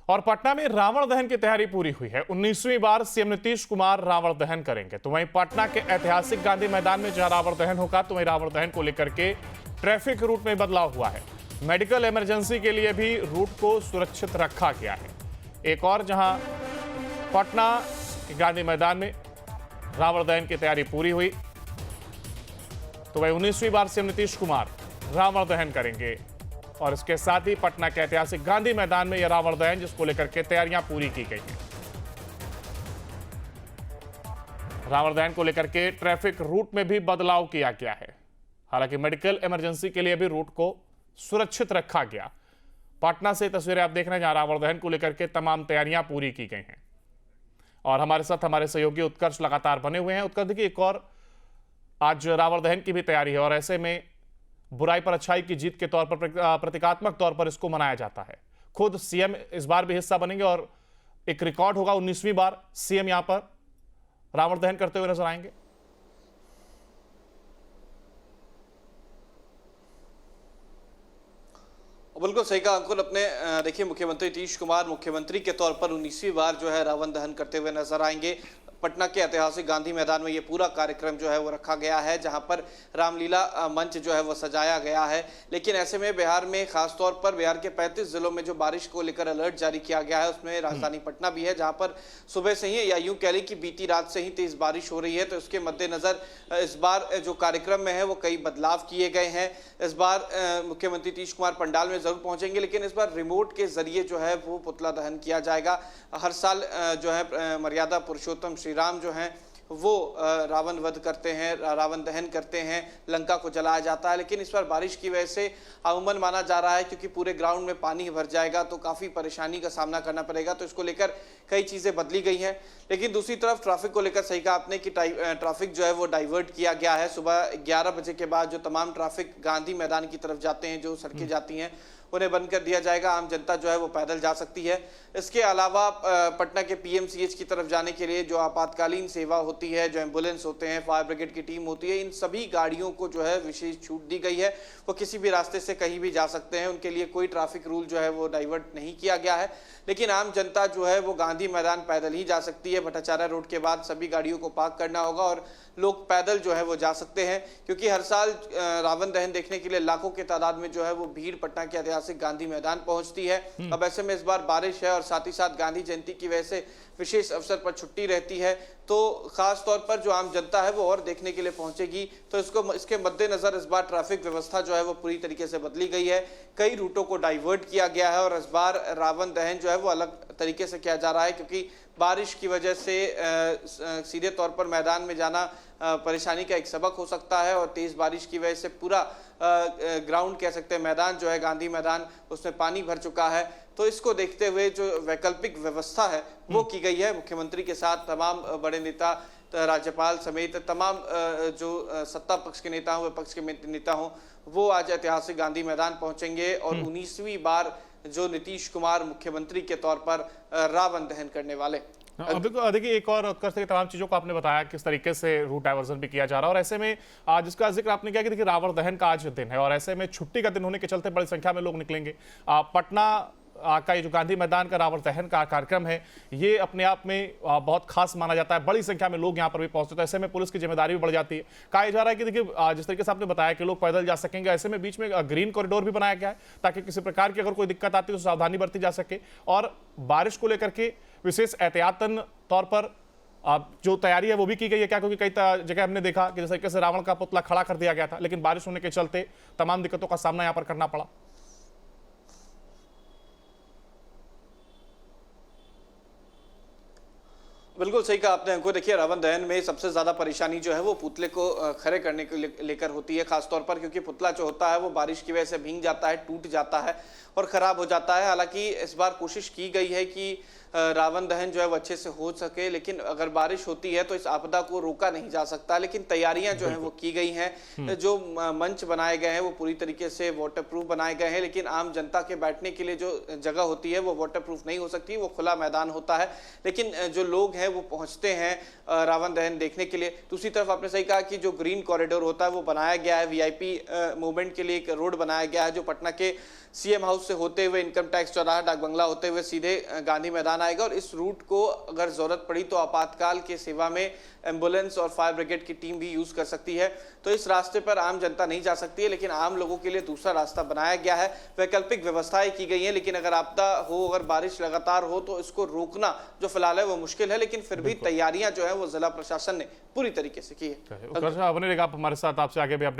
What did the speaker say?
और पटना में रावण दहन की तैयारी पूरी हुई है। 19वीं बार सीएम नीतीश कुमार रावण दहन करेंगे। तो वहीं पटना के ऐतिहासिक गांधी मैदान में जहां रावण दहन होगा, तो वहीं रावण दहन को लेकर के ट्रैफिक रूट में बदलाव हुआ है। मेडिकल इमरजेंसी के लिए भी रूट को सुरक्षित रखा गया है। एक और जहां पटना के गांधी मैदान में रावण दहन की तैयारी पूरी हुई, तो वहीं 19वीं बार सीएम नीतीश कुमार रावण दहन करेंगे। और इसके साथ ही पटना के ऐतिहासिक गांधी मैदान में यह रावण दहन, जिसको लेकर के तैयारियां पूरी की गई हैं। रावण दहन को लेकर के ट्रैफिक रूट में भी बदलाव किया गया है। हालांकि मेडिकल इमरजेंसी के लिए भी रूट को सुरक्षित रखा गया। पटना से तस्वीरें आप देख रहे हैं जहां रावण दहन को लेकर के तमाम तैयारियां पूरी की गई हैं। और हमारे साथ हमारे सहयोगी उत्कर्ष लगातार बने हुए हैं। उत्कर्ष, देखिए, एक और आज रावण दहन की भी तैयारी है और ऐसे में बुराई पर अच्छाई की जीत के तौर पर, प्रतीकात्मक तौर पर इसको मनाया जाता है। खुद सीएम इस बार भी हिस्सा बनेंगे और एक रिकॉर्ड होगा, 19वीं बार सीएम यहां पर रावण दहन करते हुए नजर आएंगे। बिल्कुल सही कहा अंकुर। अपने देखिए, मुख्यमंत्री नीतीश कुमार मुख्यमंत्री के तौर पर 19वीं बार जो है रावण दहन करते हुए नजर आएंगे। पटना के ऐतिहासिक गांधी मैदान में ये पूरा कार्यक्रम जो है वो रखा गया है, जहां पर रामलीला मंच जो है वो सजाया गया है। लेकिन ऐसे में बिहार में खासतौर पर बिहार के 35 जिलों में जो बारिश को लेकर अलर्ट जारी किया गया है, उसमें राजधानी पटना भी है, जहां पर सुबह से ही, या यूं कह लें कि बीती रात से ही तेज बारिश हो रही है। तो इसके मद्देनजर इस बार जो कार्यक्रम में है वो कई बदलाव किए गए हैं। इस बार मुख्यमंत्री नीतीश कुमार पंडाल में जरूर पहुंचेंगे, लेकिन इस बार रिमोट के जरिए जो है वो पुतला दहन किया जाएगा। हर साल जो है मर्यादा पुरुषोत्तम श्री राम जो हैं वो रावण वध करते हैं, रावण दहन करते हैं, लंका को जलाया जाता है। लेकिन इस बार बारिश की वजह से अमूमन माना जा रहा है, क्योंकि पूरे ग्राउंड में पानी भर जाएगा तो काफ़ी परेशानी का सामना करना पड़ेगा। तो इसको लेकर कई चीज़ें बदली गई हैं। लेकिन दूसरी तरफ ट्रैफिक को लेकर सही कहा आपने कि ट्रैफिक जो है वो डाइवर्ट किया गया है। सुबह 11 बजे के बाद जो तमाम ट्रैफिक गांधी मैदान की तरफ जाते हैं, जो सड़कें जाती हैं, उन्हें बंद कर दिया जाएगा। आम जनता जो है वो पैदल जा सकती है। इसके अलावा पटना के पीएमसीएच की तरफ जाने के लिए जो आपातकालीन सेवा होती है, जो एम्बुलेंस होते हैं, फायर ब्रिगेड की टीम होती है, इन सभी गाड़ियों को जो है विशेष छूट दी गई है। वो किसी भी रास्ते से कहीं भी जा सकते हैं, उनके लिए कोई ट्रैफिक रूल जो है वो डाइवर्ट नहीं किया गया है। लेकिन आम जनता जो है वो गांधी मैदान पैदल ही जा सकती है। भट्टाचार्य रोड के बाद सभी गाड़ियों को पार्क करना होगा और लोग पैदल जो है वो जा सकते हैं, क्योंकि हर साल रावण दहन देखने के लिए लाखों की तादाद में जो है वो भीड़ पटना के ऐतिहासिक गांधी मैदान पहुंचती है। अब ऐसे में इस बार बारिश है और साथ ही साथ गांधी जयंती की वजह से विशेष अवसर पर छुट्टी रहती है, तो खास तौर पर जो आम जनता है वो और देखने के लिए पहुंचेगी। तो इसके मद्देनजर इस बार ट्रैफिक व्यवस्था जो है वो पूरी तरीके से बदली गई है। कई रूटों को डाइवर्ट किया गया है और इस बार रावण दहन जो है वो अलग तरीके से किया जा रहा है, क्योंकि बारिश की वजह से सीधे तौर पर मैदान में जाना परेशानी का एक सबक हो सकता है। और तेज बारिश की वजह से पूरा ग्राउंड कह सकते हैं, मैदान जो है गांधी मैदान, उसमें पानी भर चुका है। तो इसको देखते हुए जो वैकल्पिक व्यवस्था है वो की गई है। मुख्यमंत्री के साथ तमाम बड़े नेता, राज्यपाल समेत तमाम जो सत्ता पक्ष के नेता हों, विपक्ष के नेता हों, वो आज ऐतिहासिक गांधी मैदान पहुंचेंगे और 19वीं बार जो नीतीश कुमार मुख्यमंत्री के तौर पर रावण दहन करने वाले। देखिए, एक और उत्कर्ष, तमाम चीजों को आपने बताया किस तरीके से रूट डाइवर्जन भी किया जा रहा है। और ऐसे में आज जिसका जिक्र आपने किया कि देखिए रावण दहन का आज दिन है और ऐसे में छुट्टी का दिन होने के चलते बड़ी संख्या में लोग निकलेंगे। पटना का ये जो गांधी मैदान का रावण दहन का कार्यक्रम है, ये अपने आप में बहुत खास माना जाता है। बड़ी संख्या में लोग यहाँ पर भी पहुंचते हैं, तो ऐसे में पुलिस की जिम्मेदारी भी बढ़ जाती है। कहा जा रहा है कि देखिए, जिस तरीके से आपने बताया कि लोग पैदल जा सकेंगे, ऐसे में बीच में ग्रीन कॉरिडोर भी बनाया गया है, ताकि किसी प्रकार की अगर कोई दिक्कत आती है तो सावधानी बरती जा सके। और बारिश को लेकर के विशेष एहतियातन तौर पर जो तैयारी है वो भी की गई है क्या? क्योंकि कई जगह हमने देखा कि जिस तरीके से रावण का पुतला खड़ा कर दिया गया था, लेकिन बारिश होने के चलते तमाम दिक्कतों का सामना यहाँ पर करना पड़ा। बिल्कुल सही कहा आपने अंकुर। देखिए, रावण दहन में सबसे ज्यादा परेशानी जो है वो पुतले को खड़े करने को लेकर होती है, खासतौर पर क्योंकि पुतला जो होता है वो बारिश की वजह से भीग जाता है, टूट जाता है और खराब हो जाता है। हालांकि इस बार कोशिश की गई है कि रावण दहन जो है वो अच्छे से हो सके, लेकिन अगर बारिश होती है तो इस आपदा को रोका नहीं जा सकता। लेकिन तैयारियां जो है वो की गई हैं। जो मंच बनाए गए हैं वो पूरी तरीके से वाटरप्रूफ बनाए गए हैं, लेकिन आम जनता के बैठने के लिए जो जगह होती है वो वाटरप्रूफ नहीं हो सकती, वो खुला मैदान होता है। लेकिन जो लोग हैं वो पहुंचते हैं रावण दहन देखने के लिए। दूसरी तरफ आपने सही कहा कि जो ग्रीन कॉरिडोर होता है वो बनाया गया है, वीआईपी मूवमेंट के लिए एक रोड बनाया गया है जो पटना के सीएम हाउस से होते हुए इनकम टैक्स चौराहा डाक बंगला होते हुए सीधे गांधी मैदान आएगा। और इस रूट को अगर जरूरत पड़ी तो आपातकाल की सेवा में एम्बुलेंस और फायर ब्रिगेड की टीम भी यूज कर सकती है। तो इस रास्ते पर आम जनता नहीं जा सकती है, लेकिन आम लोगों के लिए दूसरा रास्ता बनाया गया है। वैकल्पिक व्यवस्थाएं की गई हैं, लेकिन अगर आपदा हो, अगर बारिश लगातार हो तो इसको रोकना जो फिलहाल है वो मुश्किल है, लेकिन फिर भी तैयारियां जो है वो जिला प्रशासन ने पूरी तरीके से की है। उत्कर्ष, आपने देखा, आप हमारे साथ आपसे आगे भी अपडेट